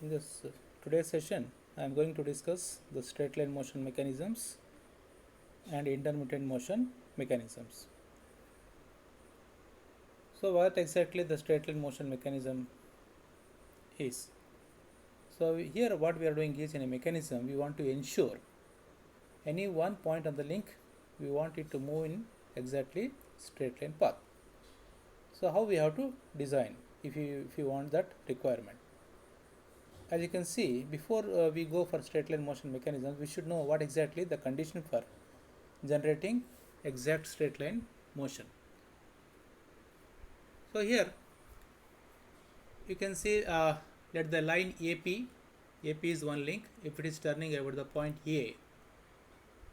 In this today's session, I am going to discuss the straight line motion mechanisms and intermittent motion mechanisms. So, what exactly the straight line motion mechanism is? So, here what we are doing is in a mechanism we want to ensure any one point on the link we want it to move in exactly straight line path. So, how we have to design if you want that requirement? As you can see, before we go for straight line motion mechanisms, we should know what exactly the condition for generating exact straight line motion. So here you can see let the line AP is one link. If it is turning over the point A,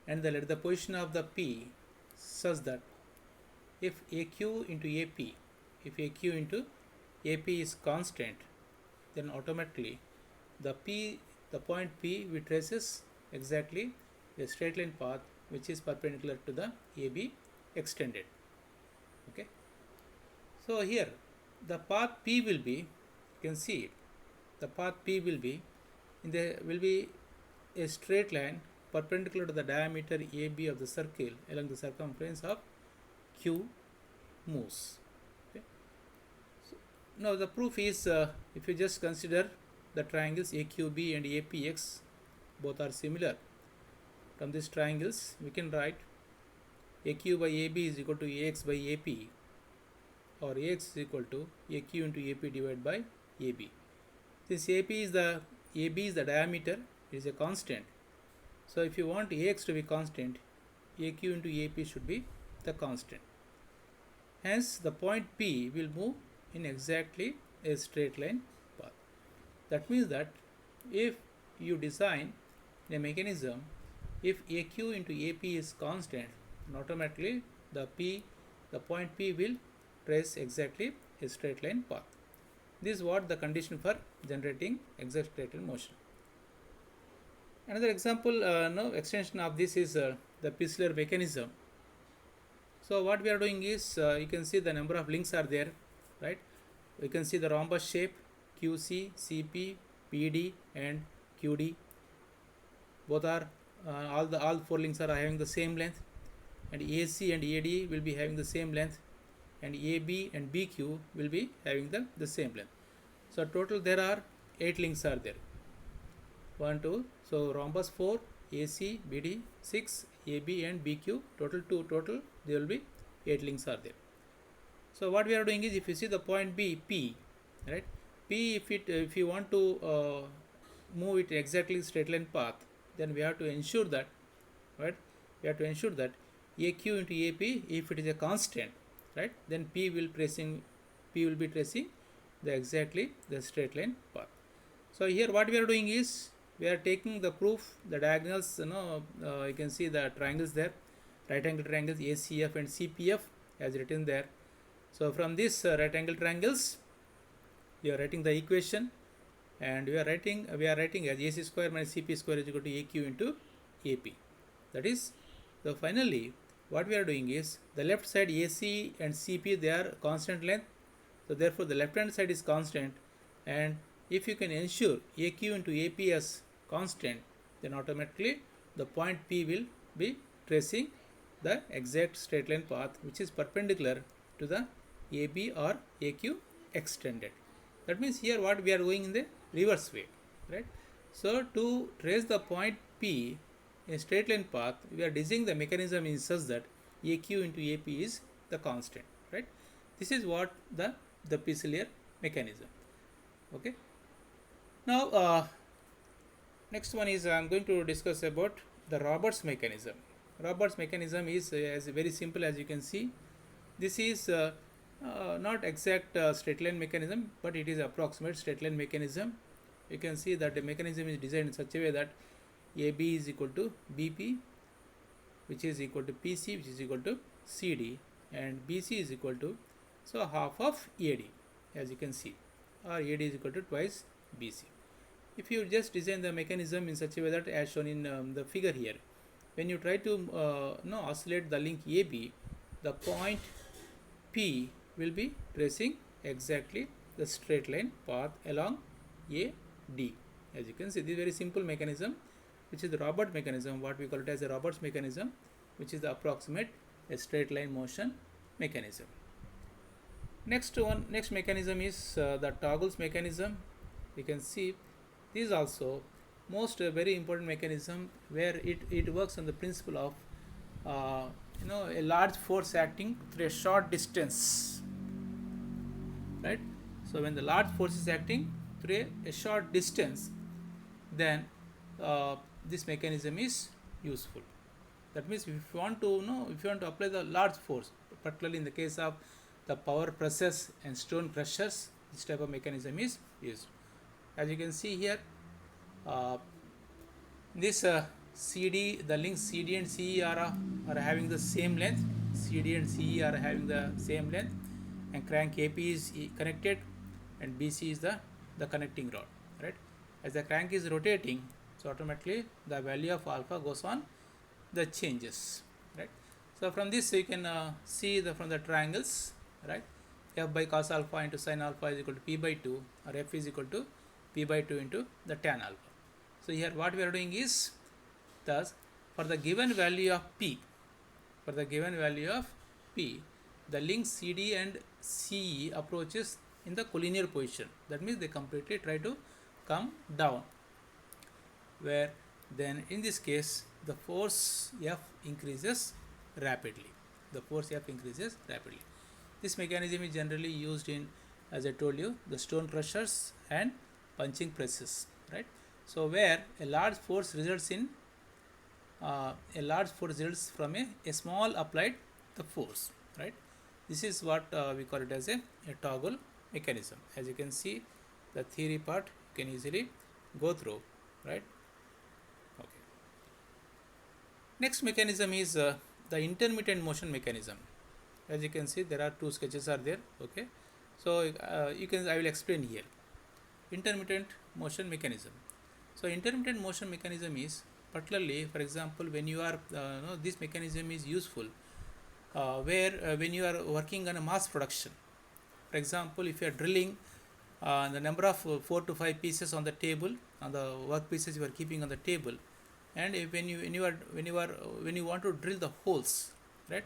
and let the position of the P such that if AQ into AP, if AQ into AP is constant, then automatically the point P we traces exactly a straight line path which is perpendicular to the AB extended. Okay. So here the path P will be, you can see it, the path P will be a straight line perpendicular to the diameter AB of the circle along the circumference of Q moves. Okay. So now the proof is if you just consider the triangles AQB and APX, both are similar. From these triangles we can write AQ by AB is equal to AX by AP, or AX is equal to AQ into AP divided by AB. Since AB is the diameter, it is a constant. So if you want AX to be constant, AQ into AP should be the constant. Hence the point P will move in exactly a straight line path. That means that if you design a mechanism, if AQ into AP is constant, then automatically the point P will trace exactly a straight line path. This is what the condition for generating exact straight line motion. Another example, extension of this is the Pissler mechanism. So what we are doing is you can see the number of links are there, right? You can see the rhombus shape QC, CP, PD, and QD. Both are all four links are having the same length, and AC and AD will be having the same length, and AB and BQ will be having the same length. So total there are 8 links are there. 1, 2, so rhombus 4, AC, BD 6, AB and BQ total there will be 8 links are there. So what we are doing is, if you see the point B, P, right? P, if you want to move it exactly straight line path, then we have to ensure that, right? We have to ensure that AQ into AP, if it is a constant, right, then P will be tracing the straight line path. So here what we are doing is we are taking the proof, the diagonals, you can see the triangles there, right angle triangles ACF and CPF as written there. So from this right angle triangles, we are writing the equation, and we are writing as AC square minus CP square is equal to AQ into AP. That is, so finally what we are doing is, the left side AC and CP, they are constant length, so therefore the left hand side is constant, and if you can ensure AQ into AP as constant, then automatically the point P will be tracing the exact straight line path which is perpendicular to the AB or AQ extended. That means here what we are going in the reverse way, right? So to trace the point P in a straight line path, we are designing the mechanism in such that AQ into AP is the constant, right? This is what the Pissler mechanism. Okay. Now next one is I am going to discuss about the Roberts mechanism. Roberts mechanism is as very simple as you can see. This is not exact straight line mechanism, but it is approximate straight line mechanism. You can see that the mechanism is designed in such a way that AB is equal to BP, which is equal to PC, which is equal to CD, and BC is equal to, so half of AD, as you can see, or AD is equal to twice BC. If you just design the mechanism in such a way that as shown in the figure here, when you try to oscillate the link AB, the point P will be tracing exactly the straight line path along A, D. As you can see, this is very simple mechanism, which is the Robert mechanism, what we call it as a Robert's mechanism, which is the approximate a straight line motion mechanism. Next mechanism is the toggles mechanism. You can see this is also most very important mechanism, where it works on the principle of a large force acting through a short distance, right? So when the large force is acting through a short distance, then this mechanism is useful. That means if you want to apply the large force, particularly in the case of the power presses and stone crushers, this type of mechanism is used. As you can see here, this CD, the links CD and CE are having the same length. CD and CE are having the same length, and crank AP is connected, and BC is the connecting rod, right? As the crank is rotating, so automatically the value of alpha goes on the changes, right? So from this you can see from the triangles, right? F by cos alpha into sin alpha is equal to P by 2, or F is equal to P by 2 into the tan alpha. So here what we are doing is, thus for the given value of P, the link CD and CE approaches in the collinear position. That means they completely try to come down, where then in this case the force F increases rapidly. This mechanism is generally used in, as I told you, the stone crushers and punching presses, right? So where a large force results from a small applied the force, right? This is what we call it as a toggle mechanism. As you can see, the theory part you can easily go through, right? Okay. Next mechanism is the intermittent motion mechanism. As you can see, there are two sketches are there. Okay, so I will explain here. Intermittent motion mechanism. So intermittent motion mechanism is particularly, for example, when you are this mechanism is useful where when you are working on a mass production. For example, if you are drilling the number of 4 to 5 pieces on the table, on the work pieces you are keeping on the table, and when you want to drill the holes, right?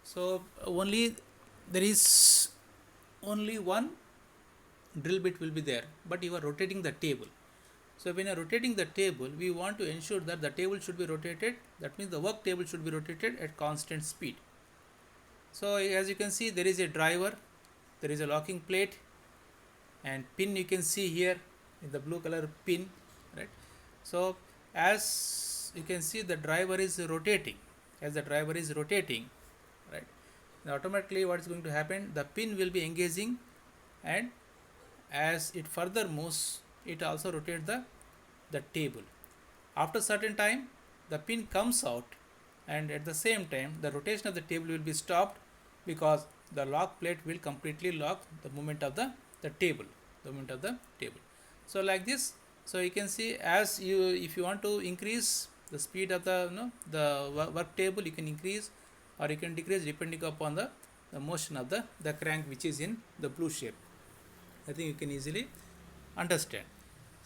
So there is only one drill bit will be there, but you are rotating the table. So when you are rotating the table, we want to ensure that the table should be rotated. That means the work table should be rotated at constant speed. So as you can see, there is a driver, there is a locking plate, and pin you can see here in the blue color pin, right? So as you can see, the driver is rotating. As the driver is rotating, right, now automatically what is going to happen, the pin will be engaging, and as it further moves, it also rotates the table. After certain time, the pin comes out, and at the same time the rotation of the table will be stopped, because the lock plate will completely lock the movement of the table. So like this, so you can see, if you want to increase the speed of the work table, you can increase or you can decrease depending upon the motion of the crank, which is in the blue shape. I think you can easily understand.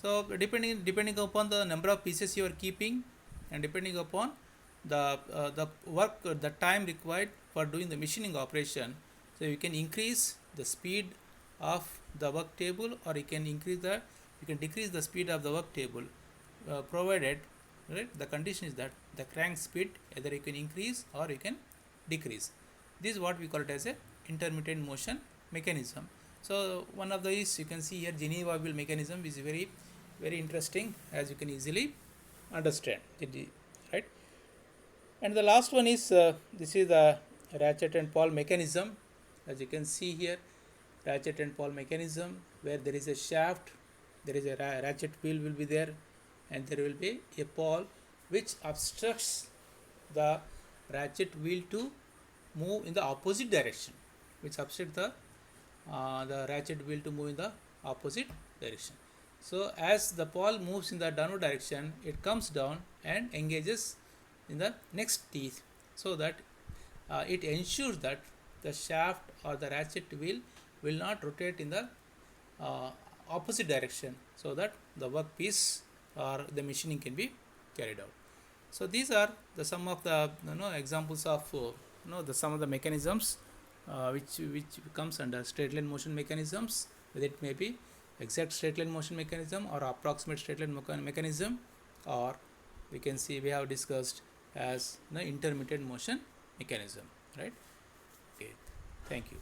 So depending upon the number of pieces you are keeping, and depending upon the work, the time required for doing the machining operation, so you can increase the speed of the work table, or you can decrease the speed of the work table, provided, right, the condition is that the crank speed either you can increase or you can decrease. This is what we call it as a intermittent motion mechanism. So one of these you can see here, Geneva wheel mechanism, is very interesting, as you can easily understand, right? And the last one is this is the ratchet and pawl mechanism. As you can see here, ratchet and pawl mechanism, where there is a shaft, there is a ratchet wheel will be there, and there will be a pawl which obstructs the ratchet wheel to move in the opposite direction, the ratchet wheel to move in the opposite direction. So as the pawl moves in the downward direction, it comes down and engages in the next teeth, so that it ensures that the shaft or the ratchet wheel will not rotate in the opposite direction so that the workpiece or the machining can be carried out. So these are the some of the examples of the some of the mechanisms which comes under straight line motion mechanisms. Whether it may be exact straight line motion mechanism or approximate straight line mechanism, or we can see we have discussed as intermittent motion mechanism, right? Okay, thank you.